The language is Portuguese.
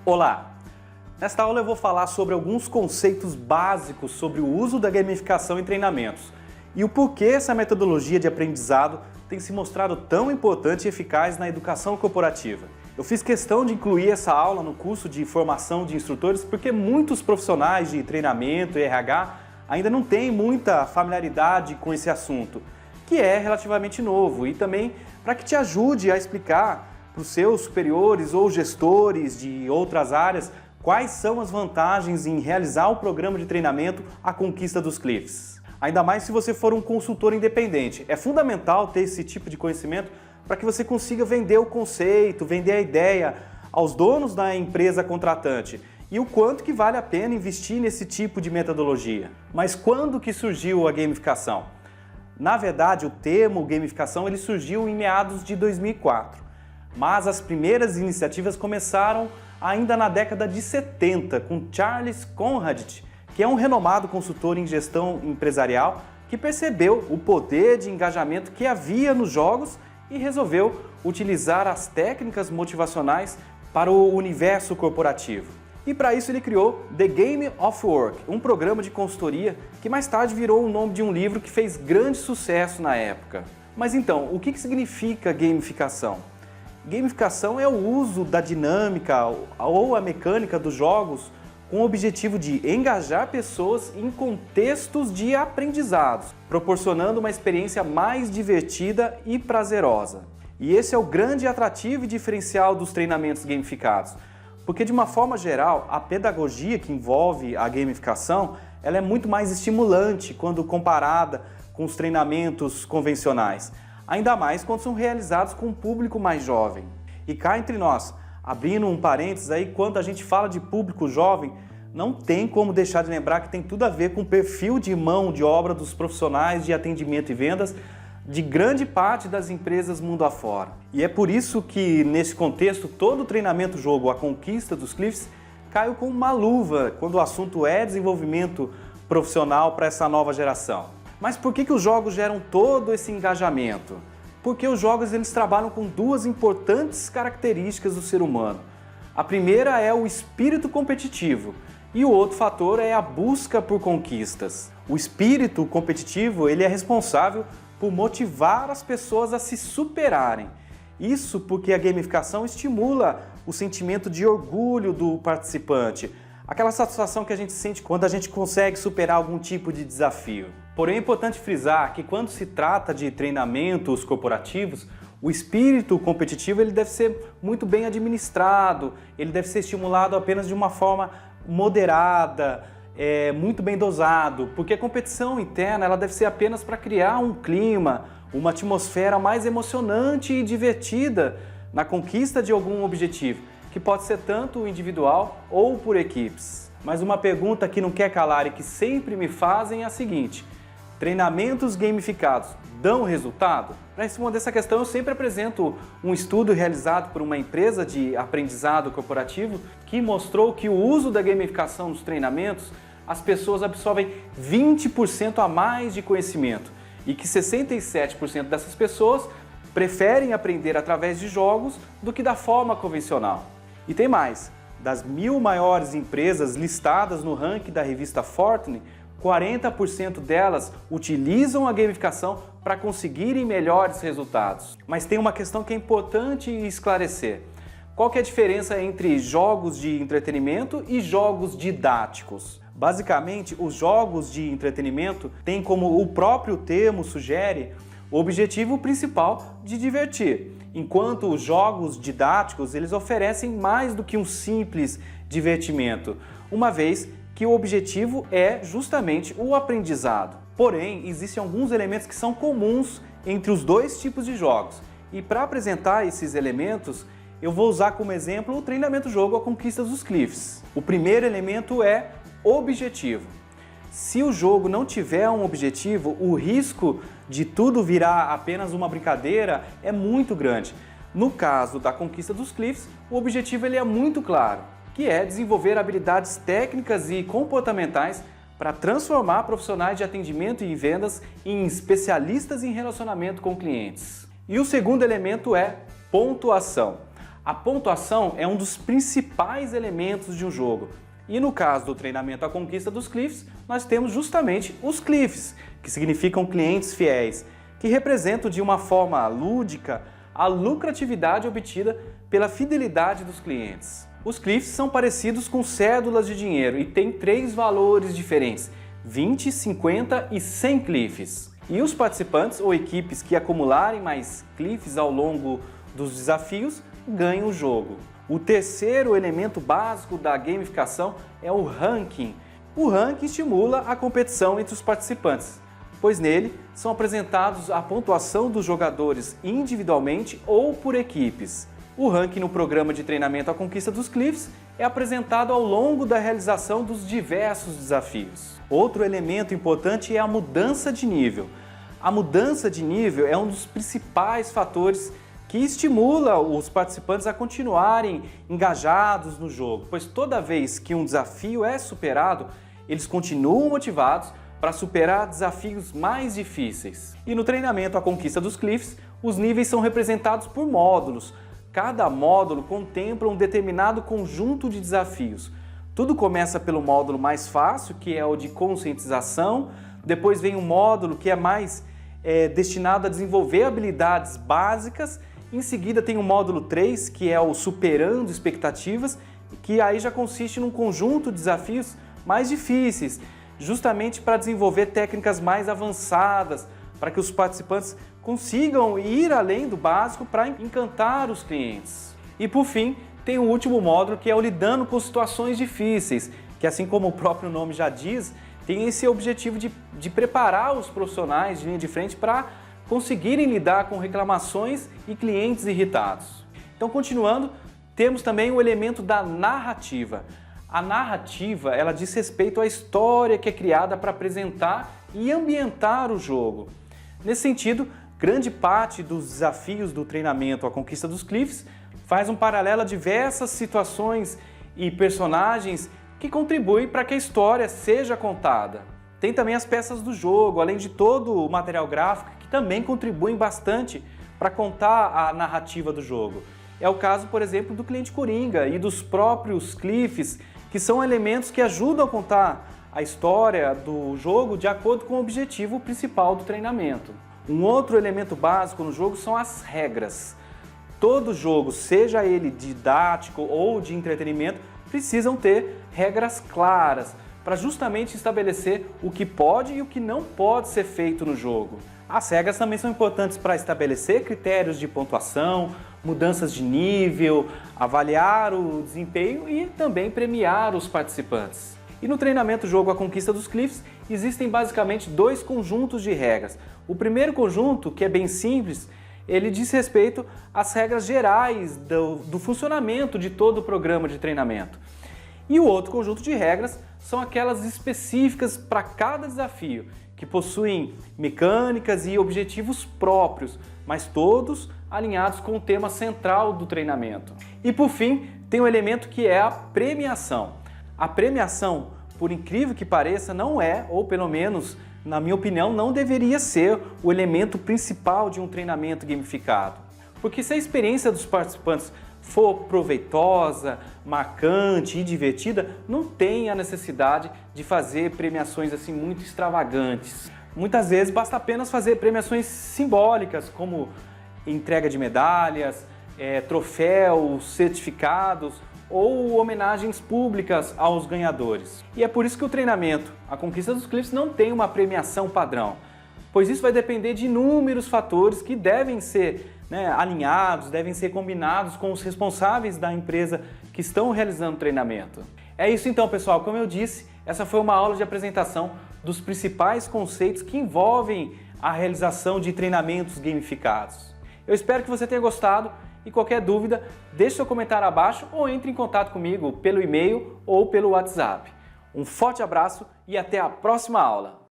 Olá! Nesta aula eu vou falar sobre alguns conceitos básicos sobre o uso da gamificação em treinamentos e o porquê essa metodologia de aprendizado tem se mostrado tão importante e eficaz na educação corporativa. Eu fiz questão de incluir essa aula no curso de formação de instrutores porque muitos profissionais de treinamento e RH ainda não têm muita familiaridade com esse assunto, que é relativamente novo, e também para que te ajude a explicar para os seus superiores ou gestores de outras áreas quais são as vantagens em realizar o programa de treinamento A Conquista dos Cliffs. Ainda mais se você for um consultor independente. É fundamental ter esse tipo de conhecimento para que você consiga vender o conceito, vender a ideia aos donos da empresa contratante e o quanto que vale a pena investir nesse tipo de metodologia. Mas quando que surgiu a gamificação? Na verdade, o termo gamificação ele surgiu em meados de 2004. Mas as primeiras iniciativas começaram ainda na década de 70, com Charles Conrad, que é um renomado consultor em gestão empresarial, que percebeu o poder de engajamento que havia nos jogos e resolveu utilizar as técnicas motivacionais para o universo corporativo. E para isso ele criou The Game of Work, um programa de consultoria que mais tarde virou o nome de um livro que fez grande sucesso na época. Mas então, o que significa gamificação? Gamificação é o uso da dinâmica ou a mecânica dos jogos com o objetivo de engajar pessoas em contextos de aprendizados, proporcionando uma experiência mais divertida e prazerosa. E esse é o grande atrativo e diferencial dos treinamentos gamificados, porque de uma forma geral, a pedagogia que envolve a gamificação ela é muito mais estimulante quando comparada com os treinamentos convencionais. Ainda mais quando são realizados com um público mais jovem. E cá entre nós, abrindo um parênteses aí, quando a gente fala de público jovem, não tem como deixar de lembrar que tem tudo a ver com o perfil de mão de obra dos profissionais de atendimento e vendas de grande parte das empresas mundo afora. E é por isso que, nesse contexto, todo o treinamento jogo A Conquista dos Cliffs caiu com uma luva quando o assunto é desenvolvimento profissional para essa nova geração. Mas por que os jogos geram todo esse engajamento? Porque os jogos eles trabalham com duas importantes características do ser humano. A primeira é o espírito competitivo e o outro fator é a busca por conquistas. O espírito competitivo ele é responsável por motivar as pessoas a se superarem. Isso porque a gamificação estimula o sentimento de orgulho do participante, aquela satisfação que a gente sente quando a gente consegue superar algum tipo de desafio. Porém, é importante frisar que quando se trata de treinamentos corporativos, o espírito competitivo ele deve ser muito bem administrado, ele deve ser estimulado apenas de uma forma moderada, muito bem dosado, porque a competição interna ela deve ser apenas para criar um clima, uma atmosfera mais emocionante e divertida na conquista de algum objetivo, que pode ser tanto individual ou por equipes. Mas uma pergunta que não quer calar e que sempre me fazem é a seguinte: treinamentos gamificados dão resultado? Para responder essa questão, eu sempre apresento um estudo realizado por uma empresa de aprendizado corporativo que mostrou que o uso da gamificação nos treinamentos, as pessoas absorvem 20% a mais de conhecimento e que 67% dessas pessoas preferem aprender através de jogos do que da forma convencional. E tem mais, das 1000 maiores empresas listadas no ranking da revista Fortune, 40% delas utilizam a gamificação para conseguirem melhores resultados. Mas tem uma questão que é importante esclarecer. Qual que é a diferença entre jogos de entretenimento e jogos didáticos? Basicamente, os jogos de entretenimento têm, como o próprio termo sugere, o objetivo principal de divertir, enquanto os jogos didáticos eles oferecem mais do que um simples divertimento, uma vez que o objetivo é justamente o aprendizado. Porém, existem alguns elementos que são comuns entre os dois tipos de jogos. E para apresentar esses elementos, eu vou usar como exemplo o treinamento jogo A Conquista dos Cliffs. O primeiro elemento é objetivo. Se o jogo não tiver um objetivo, o risco de tudo virar apenas uma brincadeira é muito grande. No caso da Conquista dos Cliffs, o objetivo ele é muito claro, que é desenvolver habilidades técnicas e comportamentais para transformar profissionais de atendimento e vendas em especialistas em relacionamento com clientes. E o segundo elemento é pontuação. A pontuação é um dos principais elementos de um jogo. E no caso do treinamento à conquista dos Cliffs, nós temos justamente os Cliffs, que significam clientes fiéis, que representam de uma forma lúdica a lucratividade obtida pela fidelidade dos clientes. Os Cliffs são parecidos com cédulas de dinheiro e têm 3 valores diferentes: 20, 50 e 100 Cliffs. E os participantes ou equipes que acumularem mais Cliffs ao longo dos desafios ganham o jogo. O terceiro elemento básico da gamificação é o ranking. O ranking estimula a competição entre os participantes, pois nele são apresentados a pontuação dos jogadores individualmente ou por equipes. O ranking no programa de treinamento à conquista dos Cliffs é apresentado ao longo da realização dos diversos desafios. Outro elemento importante é a mudança de nível. A mudança de nível é um dos principais fatores que estimula os participantes a continuarem engajados no jogo, pois toda vez que um desafio é superado, eles continuam motivados para superar desafios mais difíceis. E no treinamento à conquista dos Cliffs, os níveis são representados por módulos. Cada módulo contempla um determinado conjunto de desafios. Tudo começa pelo módulo mais fácil, que é o de conscientização, depois vem um módulo que é mais destinado a desenvolver habilidades básicas. Em seguida tem o módulo 3, que é o superando expectativas, que aí já consiste num conjunto de desafios mais difíceis, justamente para desenvolver técnicas mais avançadas, para que os participantes consigam ir além do básico para encantar os clientes. E por fim, tem o último módulo, que é o lidando com situações difíceis, que assim como o próprio nome já diz, tem esse objetivo de preparar os profissionais de linha de frente para conseguirem lidar com reclamações e clientes irritados. Então, continuando, temos também o elemento da narrativa. A narrativa, ela diz respeito à história que é criada para apresentar e ambientar o jogo. Nesse sentido, grande parte dos desafios do treinamento à conquista dos Cliffs faz um paralelo a diversas situações e personagens que contribuem para que a história seja contada. Tem também as peças do jogo, além de todo o material gráfico, que também contribuem bastante para contar a narrativa do jogo. É o caso, por exemplo, do cliente Coringa e dos próprios Cliffs, que são elementos que ajudam a contar a história do jogo de acordo com o objetivo principal do treinamento. Um outro elemento básico no jogo são as regras. Todo jogo, seja ele didático ou de entretenimento, precisam ter regras claras para justamente estabelecer o que pode e o que não pode ser feito no jogo. As regras também são importantes para estabelecer critérios de pontuação, mudanças de nível, avaliar o desempenho e também premiar os participantes. E no treinamento jogo à conquista dos Cliffs, existem basicamente 2 conjuntos de regras. O primeiro conjunto, que é bem simples, ele diz respeito às regras gerais do funcionamento de todo o programa de treinamento. E o outro conjunto de regras são aquelas específicas para cada desafio, que possuem mecânicas e objetivos próprios, mas todos alinhados com o tema central do treinamento. E por fim, tem um elemento que é a premiação. A premiação, por incrível que pareça, não é, ou pelo menos, na minha opinião, não deveria ser o elemento principal de um treinamento gamificado. Porque se a experiência dos participantes for proveitosa, marcante e divertida, não tem a necessidade de fazer premiações assim muito extravagantes. Muitas vezes basta apenas fazer premiações simbólicas, como entrega de medalhas, troféus, certificados ou homenagens públicas aos ganhadores. E é por isso que o treinamento, a conquista dos Cliffs, não tem uma premiação padrão, pois isso vai depender de inúmeros fatores que devem ser alinhados, devem ser combinados com os responsáveis da empresa que estão realizando o treinamento. É isso então, pessoal. Como eu disse, essa foi uma aula de apresentação dos principais conceitos que envolvem a realização de treinamentos gamificados. Eu espero que você tenha gostado e qualquer dúvida, deixe seu comentário abaixo ou entre em contato comigo pelo e-mail ou pelo WhatsApp. Um forte abraço e até a próxima aula!